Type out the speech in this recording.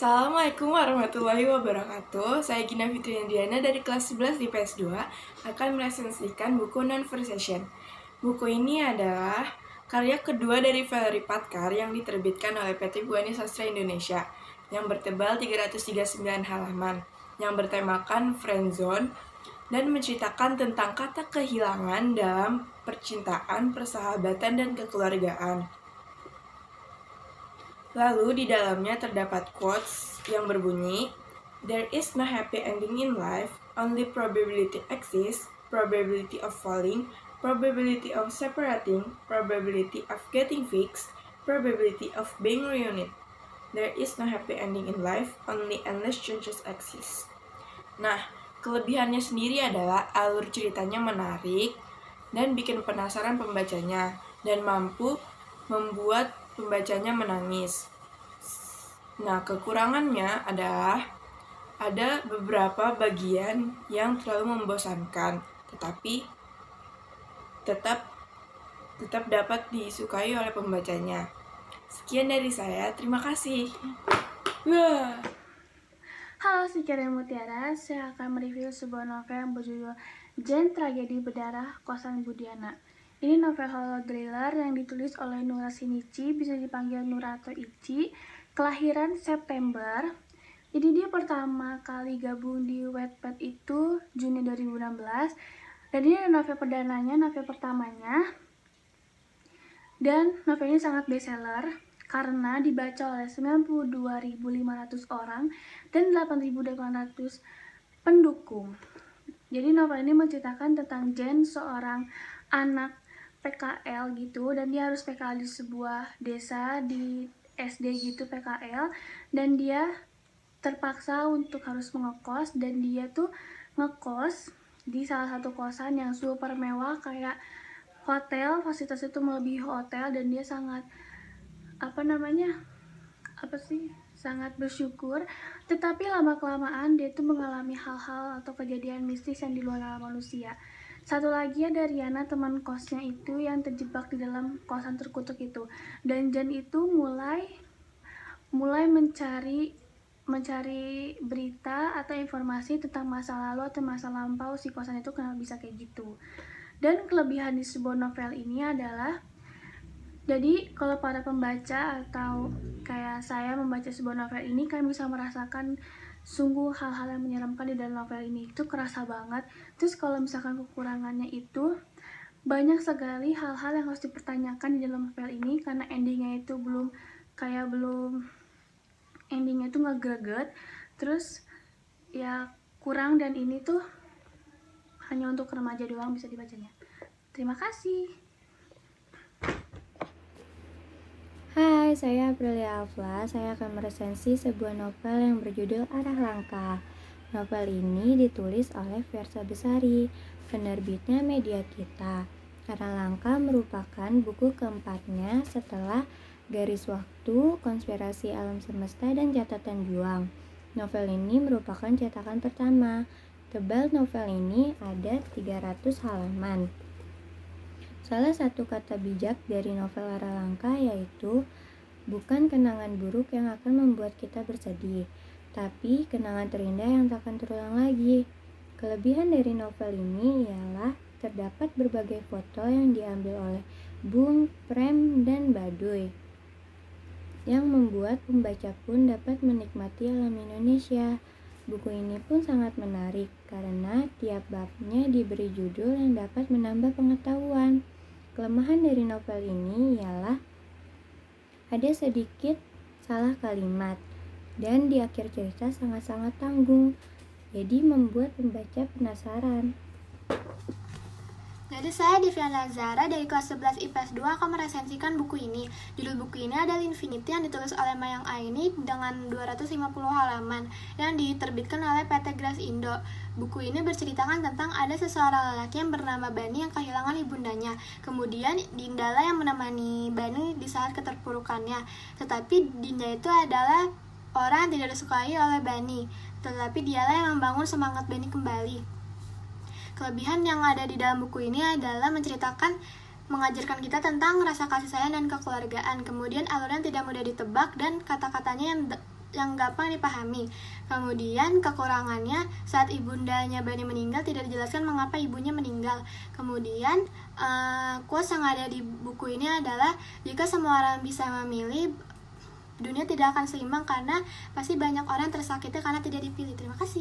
Assalamualaikum warahmatullahi wabarakatuh. Saya Gina Fitri Andriana dari kelas 11 di PS2 akan meresensikan buku Non-Versation. Buku ini adalah karya kedua dari Valerie Patkar yang diterbitkan oleh PT Buana Sastra Indonesia yang bertebal 339 halaman yang bertemakan friendzone dan menceritakan tentang kata kehilangan dalam percintaan, persahabatan, dan kekeluargaan. Lalu di dalamnya terdapat quotes yang berbunyi, "There is no happy ending in life, only probability exists, probability of falling, probability of separating, probability of getting fixed, probability of being reunited. There is no happy ending in life, only endless changes exist." Nah, kelebihannya sendiri adalah alur ceritanya menarik dan bikin penasaran pembacanya dan mampu membuat pembacanya menangis. Nah, kekurangannya adalah ada beberapa bagian yang terlalu membosankan, tetapi tetap dapat disukai oleh pembacanya. Sekian dari saya, terima kasih. Halo, saya Karen Mutiara. Saya akan mereview sebuah novel yang berjudul Jen Tragedi Berdarah Kosan Budiana. Ini novel horror thriller yang ditulis oleh Nura Shinichi, bisa dipanggil Nura atau Ichi, kelahiran September. Jadi dia pertama kali gabung di Wattpad itu Juni 2016. Dan ini ada novel perdananya, novel pertamanya. Dan novel ini sangat bestseller karena dibaca oleh 92.500 orang dan 8.800 pendukung. Jadi novel ini menceritakan tentang Jen, seorang anak PKL gitu, dan dia harus PKL di sebuah desa di SD gitu PKL, dan dia terpaksa untuk harus mengekos, dan dia tuh ngekos di salah satu kosan yang super mewah kayak hotel, fasilitas itu melebihi hotel, dan dia sangat sangat bersyukur. Tetapi lama-kelamaan dia tuh mengalami hal-hal atau kejadian mistis yang di luar nalar manusia. Satu lagi ada Riana, teman kosnya itu, yang terjebak di dalam kosan terkutuk itu. Dan Jen itu mulai mencari berita atau informasi tentang masa lalu atau masa lampau si kosan itu kenapa bisa kayak gitu. Dan kelebihan di sebuah novel ini adalah, jadi kalau para pembaca atau kayak saya membaca sebuah novel ini, kalian bisa merasakan sungguh hal-hal yang menyeramkan di dalam novel ini, itu kerasa banget. Terus kalau misalkan kekurangannya itu banyak sekali hal-hal yang harus dipertanyakan di dalam novel ini karena endingnya itu belum endingnya tuh nggak terus ya kurang, dan ini tuh hanya untuk remaja doang bisa dibacanya. Terima kasih. Hai, saya Aprilia Alfa. Saya akan meresensi sebuah novel yang berjudul Arah Langkah. Novel ini ditulis oleh Fiersa Besari, penerbitnya Media Kita. Arah Langkah merupakan buku keempatnya setelah Garis Waktu, Konspirasi Alam Semesta, dan Catatan Juang. Novel ini merupakan cetakan pertama. Tebal novel ini ada 300 halaman. Salah satu kata bijak dari novel Arah Langkah yaitu, bukan kenangan buruk yang akan membuat kita bersedih, tapi kenangan terindah yang tak akan terulang lagi. Kelebihan dari novel ini ialah terdapat berbagai foto yang diambil oleh Bung, Prem, dan Baduy, yang membuat pembaca pun dapat menikmati alam Indonesia. Buku ini pun sangat menarik karena tiap babnya diberi judul yang dapat menambah pengetahuan. Kelemahan dari novel ini ialah ada sedikit salah kalimat dan di akhir cerita sangat-sangat tanggung, jadi membuat pembaca penasaran. Jadi saya Diviana Zara dari kelas 11 IPS 2 akan meresensikan buku ini. Judul buku ini adalah Infinity yang ditulis oleh Mayang Aini dengan 250 halaman yang diterbitkan oleh PT Gras Indo. Buku ini berceritakan tentang ada seseorang lelaki yang bernama Bani yang kehilangan ibundanya. Kemudian Dindala yang menemani Bani di saat keterpurukannya. Tetapi Dinda itu adalah orang yang tidak disukai oleh Bani. Tetapi dialah yang membangun semangat Bani kembali. Kelebihan yang ada di dalam buku ini adalah mengajarkan kita tentang rasa kasih sayang dan kekeluargaan. Kemudian alurnya tidak mudah ditebak dan kata-katanya yang yang gampang dipahami. Kemudian kekurangannya, saat ibundanya Bani meninggal tidak dijelaskan mengapa ibunya meninggal. Kemudian quotes yang ada di buku ini adalah, jika semua orang bisa memilih, dunia tidak akan seimbang karena pasti banyak orang yang tersakiti karena tidak dipilih. Terima kasih.